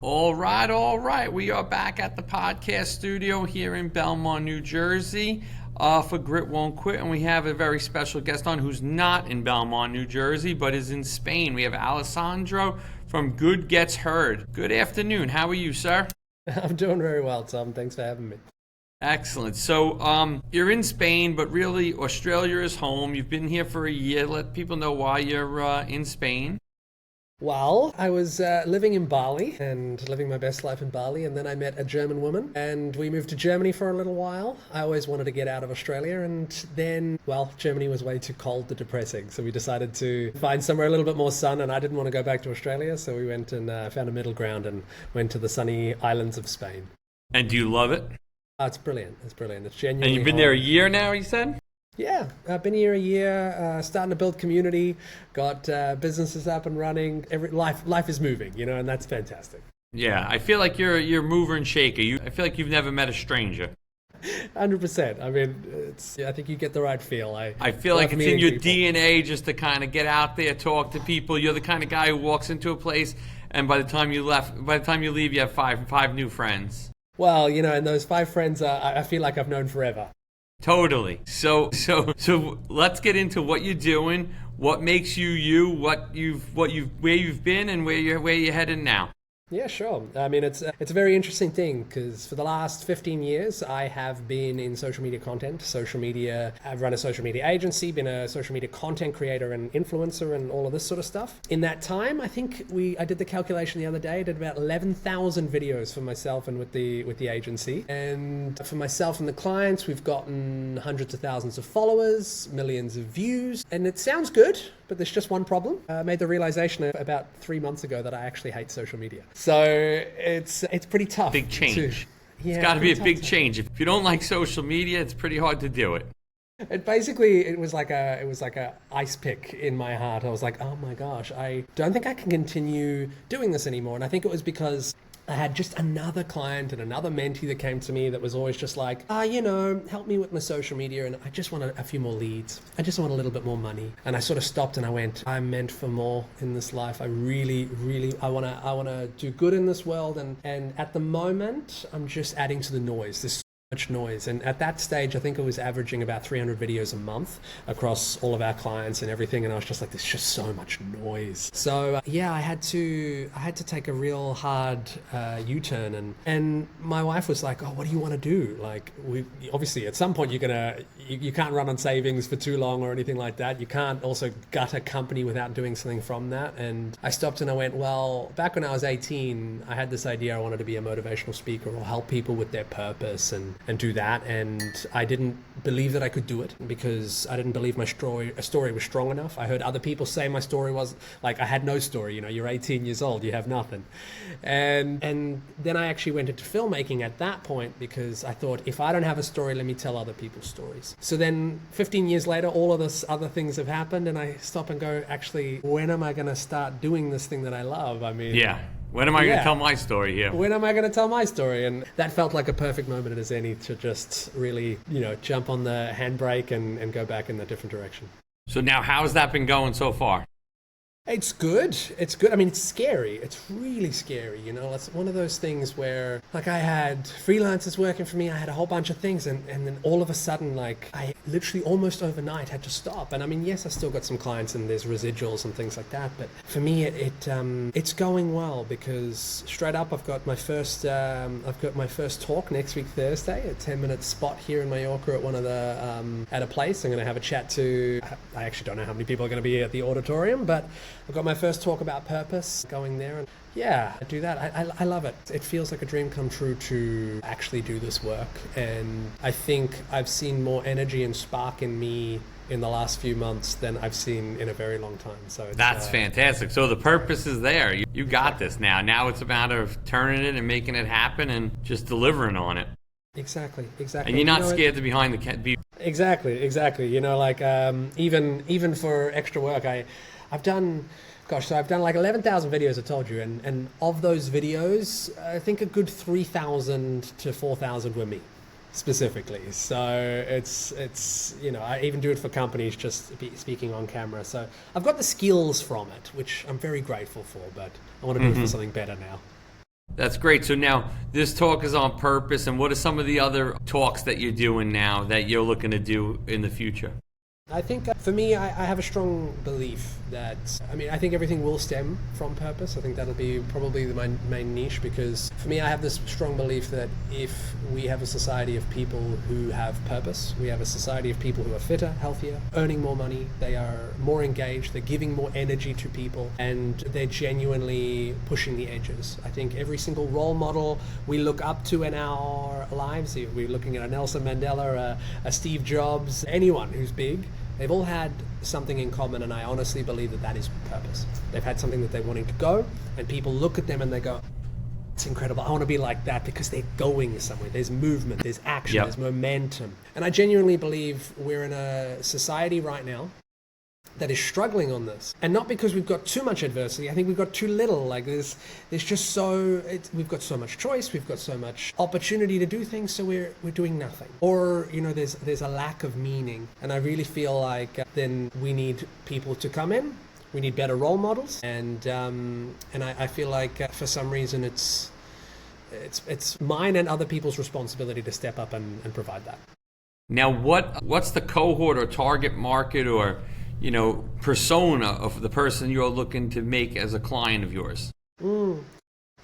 All right, all right. We are back at the podcast studio here in Belmont, New Jersey for Grit Won't Quit. And we have a very special guest on who's not in Belmont, New Jersey, but is in Spain. We have Alessandro from Good Gets Heard. Good afternoon. How are you, sir? I'm doing very well, Tom. Thanks for having me. Excellent. So you're in Spain, but really Australia is home. You've been here for a year. Let people know why you're in Spain. Well, I was living in Bali and living my best life in Bali, and then I met a German woman, and we moved to Germany for a little while. I always wanted to get out of Australia, and then, well, Germany was way too cold and depressing, so we decided to find somewhere a little bit more sun, and I didn't want to go back to Australia, so we went and found a middle ground and went to the sunny islands of Spain. And do you love it? Oh, it's brilliant. It's brilliant. It's genuinely And you've been there a year now, you said? Yeah, I've been here a year, starting to build community, got businesses up and running. Life is moving, and that's fantastic. Yeah, I feel like you're a mover and shaker. I feel like you've never met a stranger. 100%. I mean, I think you get the right feel. I feel like it's in your people. DNA just to kind of get out there, talk to people. You're the kind of guy who walks into a place, and by the time you leave, you have five new friends. Well, and those 5 friends, I feel like I've known forever. Totally. So let's get into what you're doing, what makes you, where you've been, and where you're headed now. Yeah, sure. I mean, it's a very interesting thing because for the last 15 years, I have been in social media content, I've run a social media agency, been a social media content creator and influencer and all of this sort of stuff. In that time, I think I did the calculation the other day, I did about 11,000 videos for myself and with the agency. And for myself and the clients, we've gotten hundreds of thousands of followers, millions of views, and it sounds good, but there's just one problem. I made the realization about 3 months ago that I actually hate social media. So it's pretty tough. Big change. Yeah, it's got to be a big change. If you don't like social media, it's pretty hard to do it. It was like a ice pick in my heart. I was like, oh my gosh, I don't think I can continue doing this anymore. And I think it was because I had just another client and another mentee that came to me that was always just like, help me with my social media, and I just want a few more leads. I just want a little bit more money. And I sort of stopped and I went, I'm meant for more in this life. I really, really, I wanna do good in this world. And at the moment, I'm just adding to the noise. There's much noise, and at that stage I think it was averaging about 300 videos a month across all of our clients and everything, and I was just like, there's just so much noise. So I had to take a real hard U-turn, and my wife was like, oh, what do you want to do? Like, we obviously at some point you can't run on savings for too long or anything like that. You can't also gut a company without doing something from that. And I stopped and I went, well, back when I was 18, I had this idea I wanted to be a motivational speaker or help people with their purpose and do that, and I didn't believe that I could do it because I didn't believe my story was strong enough. I heard other people say my story was like, I had no story. You're 18 years old, you have nothing. And then I actually went into filmmaking at that point because I thought, if I don't have a story, let me tell other people's stories. So then 15 years later, all of this other things have happened, and I stop and go, actually, when am I going to start doing this thing that I love? I mean, yeah. When am I going to tell my story here? When am I going to tell my story? And that felt like a perfect moment as any to just really, jump on the handbrake and go back in a different direction. So now, how's that been going so far? It's good. It's good. I mean, it's scary. It's really scary. It's one of those things where, like, I had freelancers working for me. I had a whole bunch of things. And then all of a sudden, like, I literally almost overnight had to stop. And I mean, yes, I still got some clients and there's residuals and things like that. But for me, it's going well because straight up, I've got my first talk next week, Thursday, a 10-minute spot here in Mallorca at one of the, at a place. I'm going to have a chat to, I actually don't know how many people are going to be at the auditorium, but I've got my first talk about purpose going there, and I do that. I love it. It feels like a dream come true to actually do this work, and I think I've seen more energy and spark in me in the last few months than I've seen in a very long time. So that's fantastic. So the purpose is there. You got this now. Now it's a matter of turning it and making it happen and just delivering on it. Exactly. And you're not scared to behind the Exactly. Even for extra work, I've done like 11,000 videos, I told you, and of those videos, I think a good 3,000 to 4,000 were me, specifically. So it's I even do it for companies, just speaking on camera. So I've got the skills from it, which I'm very grateful for, but I want to do it for something better now. That's great. So now this talk is on purpose, and what are some of the other talks that you're doing now that you're looking to do in the future? I think for me, I have a strong belief that, I think everything will stem from purpose. I think that'll be probably my main niche, because for me, I have this strong belief that if we have a society of people who have purpose, we have a society of people who are fitter, healthier, earning more money, they are more engaged, they're giving more energy to people, and they're genuinely pushing the edges. I think every single role model we look up to in our lives, if we're looking at a Nelson Mandela, a Steve Jobs, anyone who's big, they've all had something in common, and I honestly believe that that is purpose. They've had something that they're wanting to go, and people look at them and they go, it's incredible, I want to be like that, because they're going somewhere. There's movement, there's action, There's momentum. And I genuinely believe we're in a society right now that is struggling on this, and not because we've got too much adversity. I think we've got too little. Like there's just we've got so much choice, we've got so much opportunity to do things, so we're doing nothing. Or there's a lack of meaning, and I really feel like then we need people to come in. We need better role models, and I feel like for some reason it's mine and other people's responsibility to step up and provide that. Now, what's the cohort or target market or persona of the person you're looking to make as a client of yours?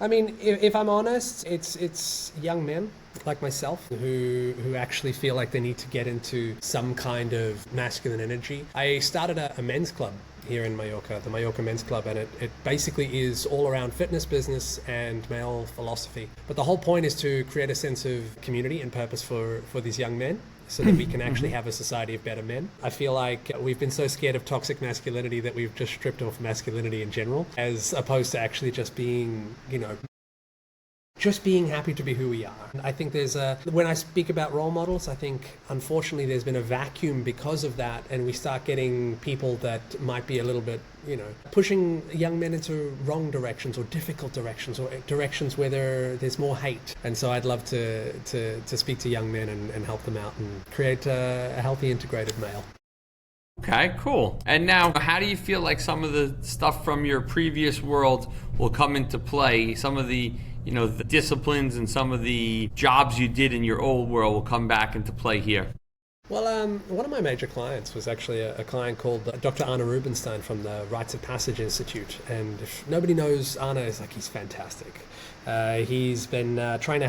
If I'm honest, it's young men like myself who actually feel like they need to get into some kind of masculine energy. I started a men's club here in Mallorca, the Mallorca Men's Club, and it basically is all around fitness, business, and male philosophy. But the whole point is to create a sense of community and purpose for these young men, so that we can actually have a society of better men. I feel like we've been so scared of toxic masculinity that we've just stripped off masculinity in general, as opposed to actually just being, just being happy to be who we are. I think when I speak about role models, I think unfortunately there's been a vacuum because of that, and we start getting people that might be a little bit, pushing young men into wrong directions or difficult directions or directions where there's more hate. And so I'd love to speak to young men and help them out and create a healthy, integrated male. Okay, cool. And now, how do you feel like some of the stuff from your previous world will come into play? Some of the the disciplines and some of the jobs you did in your old world will come back into play here. Well, one of my major clients was actually a client called Dr. Anna Rubinstein from the Rites of Passage Institute. And if nobody knows Anna, he's fantastic. He's been trying to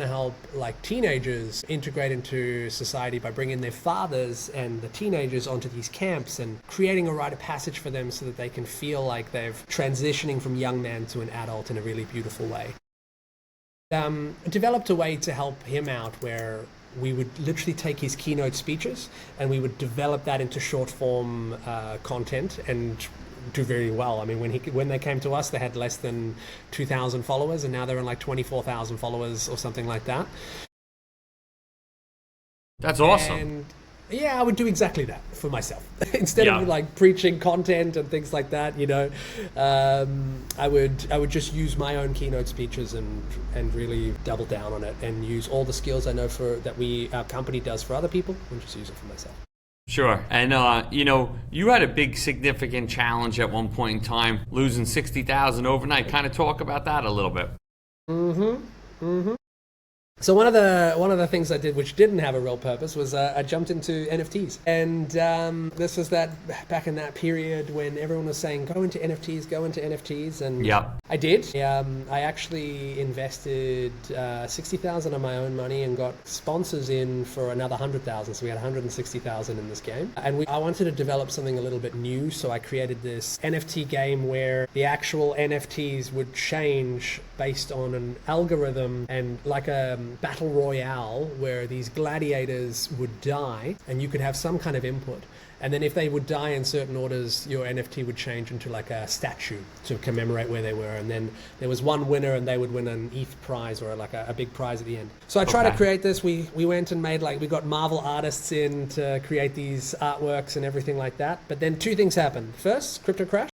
help like teenagers integrate into society by bringing their fathers and the teenagers onto these camps and creating a rite of passage for them so that they can feel like they're transitioning from young man to an adult in a really beautiful way. Developed a way to help him out where we would literally take his keynote speeches and we would develop that into short form content and do very well. When they came to us, they had less than 2,000 followers, and now they're in like 24,000 followers or something like that. That's awesome. And yeah, I would do exactly that for myself. Instead of like preaching content and things like that, I would just use my own keynote speeches and really double down on it and use all the skills I know our company does for other people, and just use it for myself. Sure. And, you had a big significant challenge at one point in time, losing 60,000 overnight. Kind of talk about that a little bit. So one of the things I did, which didn't have a real purpose, was I jumped into NFTs, and this was back in that period when everyone was saying go into NFTs, and I did. I actually invested 60,000 of my own money and got sponsors in for another 100,000. So we had 160,000 in this game, and I wanted to develop something a little bit new. So I created this NFT game where the actual NFTs would change based on an algorithm and like a battle royale where these gladiators would die and you could have some kind of input, and then if they would die in certain orders, your NFT would change into like a statue to commemorate where they were, and then there was one winner and they would win an ETH prize or like a big prize at the end. So I tried to create this. We went and made we got Marvel artists in to create these artworks and everything like that, but then two things happened. First, crypto crash.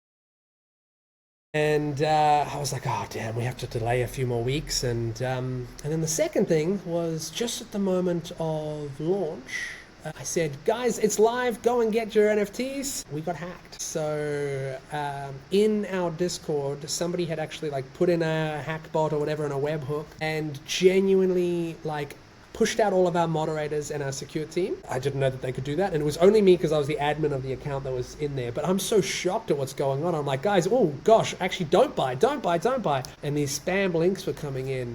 And I was like, oh, damn, we have to delay a few more weeks. And then the second thing was just at the moment of launch, I said, guys, it's live, go and get your NFTs. We got hacked. So in our Discord, somebody had actually like put in a hack bot or whatever on a webhook and genuinely like pushed out all of our moderators and our secure team. I didn't know that they could do that. And it was only me because I was the admin of the account that was in there. But I'm so shocked at what's going on. I'm like, guys, oh gosh, actually don't buy. And these spam links were coming in.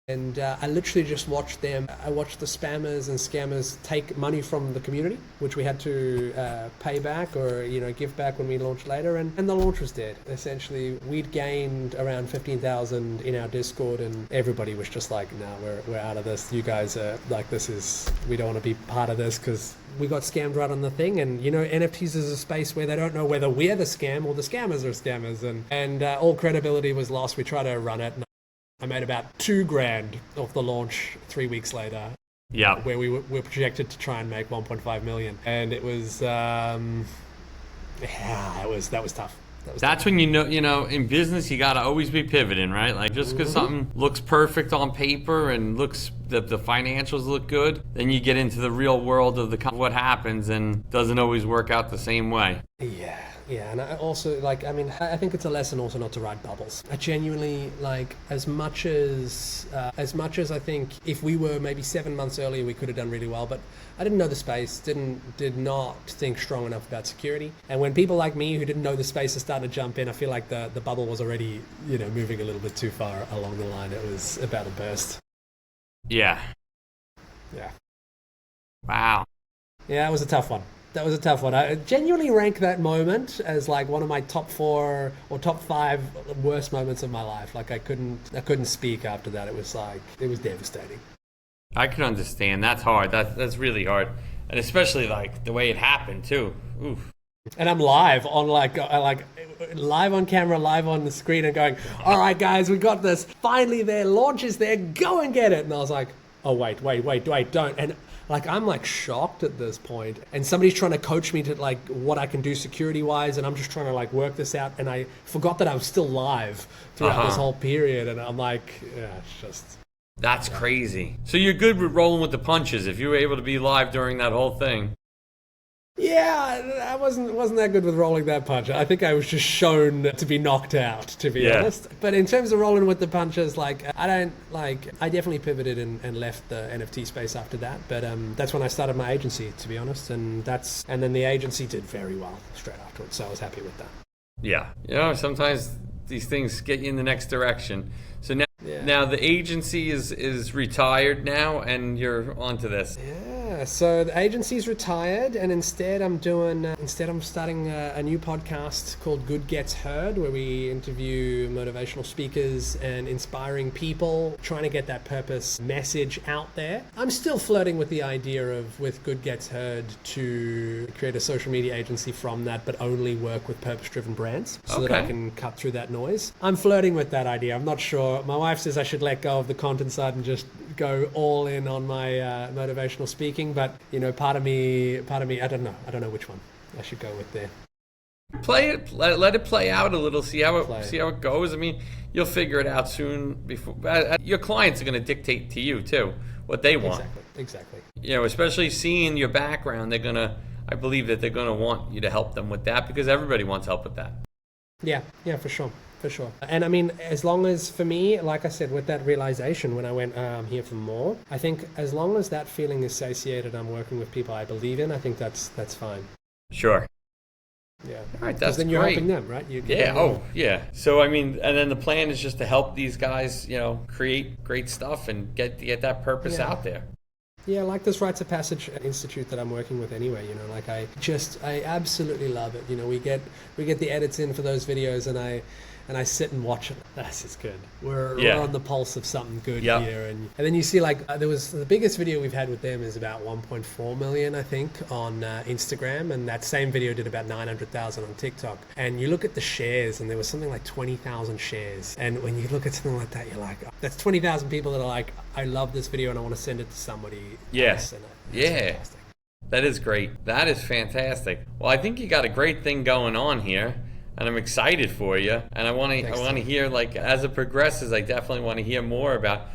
And I literally just watched them. I watched the spammers and scammers take money from the community, which we had to pay back or give back when we launched later. And the launch was dead. Essentially, we'd gained around 15,000 in our Discord, and everybody was just like, "No, we're out of this. You guys are like, we don't want to be part of this," because we got scammed right on the thing. And NFTs is a space where they don't know whether we're the scam or the scammers are scammers, and all credibility was lost. We tried to run it. I made about $2,000 off the launch 3 weeks later. Yeah. Where we were projected to try and make 1.5 million. And it was, that was tough. That's when in business you gotta always be pivoting, right? Like just because something looks perfect on paper and the financials look good, then you get into the real world of what happens and doesn't always work out the same way. Yeah, and I also I think it's a lesson also not to ride bubbles. I genuinely as much as I think if we were maybe 7 months earlier, we could have done really well. But I didn't know the space, did not think strong enough about security. And when people like me who didn't know the space are starting to jump in, I feel like the bubble was already moving a little bit too far along the line. It was about to burst. Yeah. Wow. Yeah, it was a tough one. That was a tough one. I genuinely rank that moment as one of my top 4 or top 5 worst moments of my life. I couldn't speak after that. It was devastating. I can understand. That's hard. That's really hard, and especially the way it happened too. Oof. And I'm live on live on camera, live on the screen, and going, "All right, guys, we got this. Finally, their launch is there. Go and get it." And I was like, "Oh wait, don't." And I'm shocked at this point, and somebody's trying to coach me to what I can do security wise, and I'm just trying to work this out, and I forgot that I was still live throughout this whole period, and I'm it's just. That's crazy. So you're good with rolling with the punches if you were able to be live during that whole thing. Yeah, I wasn't that good with rolling that punch. I think I was just shown to be knocked out, to be honest. But in terms of rolling with the punches, I definitely pivoted and left the NFT space after that. But that's when I started my agency, to be honest, and then the agency did very well straight afterwards. So I was happy with that. Yeah, sometimes these things get you in the next direction. So now the agency is retired now, and you're onto this. Yeah, so the agency's retired, and instead I'm starting a new podcast called Good Gets Heard, where we interview motivational speakers and inspiring people, trying to get that purpose message out there. I'm still flirting with the idea of, with Good Gets Heard, to create a social media agency from that, but only work with purpose-driven brands so that I can cut through that noise. I'm flirting with that idea. I'm not sure. My wife says I should let go of the content side and just go all in on my motivational speaking, but part of me, I don't know which one I should go with there. Play it, let it play out a little, see how it goes. I mean, you'll figure it out soon. Before your clients are going to dictate to you too what they want. Exactly. Especially seeing your background, I believe that they're gonna want you to help them with that, because everybody wants help with that. Yeah, for sure. And I mean, as long as, for me, like I said, with that realization when I went, I'm here for more, I think as long as that feeling is satiated, I'm working with people I believe in, I think that's fine. Sure. Yeah. All right, that's because then you're great. helping them, right? Yeah. So I mean, and then the plan is just to help these guys, create great stuff and get that purpose out there. Yeah, like this Rites of Passage Institute that I'm working with anyway, I absolutely love it. We get the edits in for those videos, and I sit and watch it. This is good. We're on the pulse of something good here. And then you see there was the biggest video we've had with them is about 1.4 million, I think, on Instagram. And that same video did about 900,000 on TikTok. And you look at the shares, and there was something like 20,000 shares. And when you look at something like that, you're like, that's 20,000 people that are like, I love this video and I want to send it to somebody else. Fantastic. That is great. That is fantastic. Well, I think you got a great thing going on here. And I'm excited for you, and I want to hear, as it progresses, I definitely want to hear more about,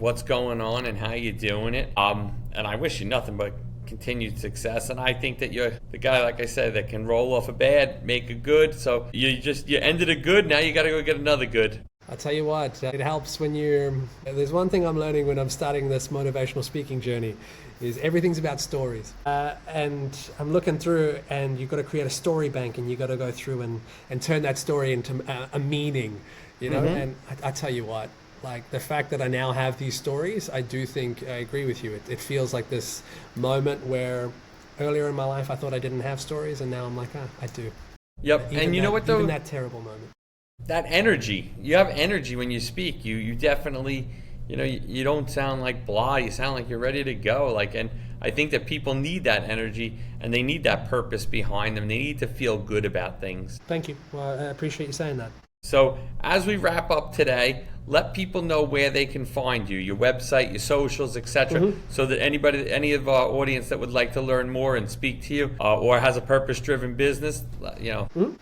what's going on and how you're doing it. And I wish you nothing but continued success. And I think that you're the guy, like I said, that can roll off a bad, make a good. So you ended a good, now you got to go get another good. I'll tell you what, it helps when there's one thing I'm learning when I'm starting this motivational speaking journey, is everything's about stories. And I'm looking through, and you've got to create a story bank, and you've got to go through and turn that story into a meaning, you know? And I tell you what, like the fact that I now have these stories, I do think I agree with you. It feels like this moment where earlier in my life I thought I didn't have stories, and now I'm like, I do. Yep. And you know what though? Even that terrible moment. That energy, you have energy when you speak. You definitely, you don't sound like blah. You sound like you're ready to go. And I think that people need that energy, and they need that purpose behind them. They need to feel good about things. Thank you. Well, I appreciate you saying that. So as we wrap up today, let people know where they can find you, your website, your socials, etc., so that any of our audience that would like to learn more and speak to you or has a purpose-driven business,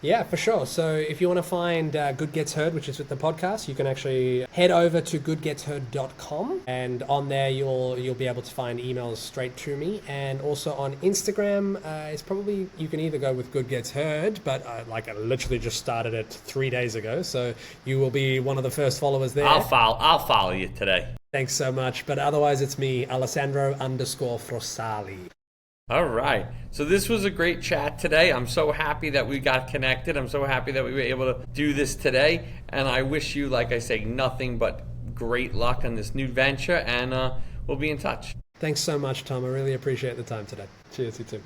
Yeah, for sure. So if you want to find Good Gets Heard, which is with the podcast, you can actually head over to goodgetsheard.com, and on there you'll be able to find emails straight to me. And also on Instagram, it's probably, you can either go with Good Gets Heard, but I literally just started it 3 days ago, so you will be one of the first followers there. I'll follow you today. Thanks so much. But otherwise, it's me, Alessandro_Frosali. All right. So this was a great chat today. I'm so happy that we got connected. I'm so happy that we were able to do this today. And I wish you, like I say, nothing but great luck on this new venture. And we'll be in touch. Thanks so much, Tom. I really appreciate the time today. Cheers, you too.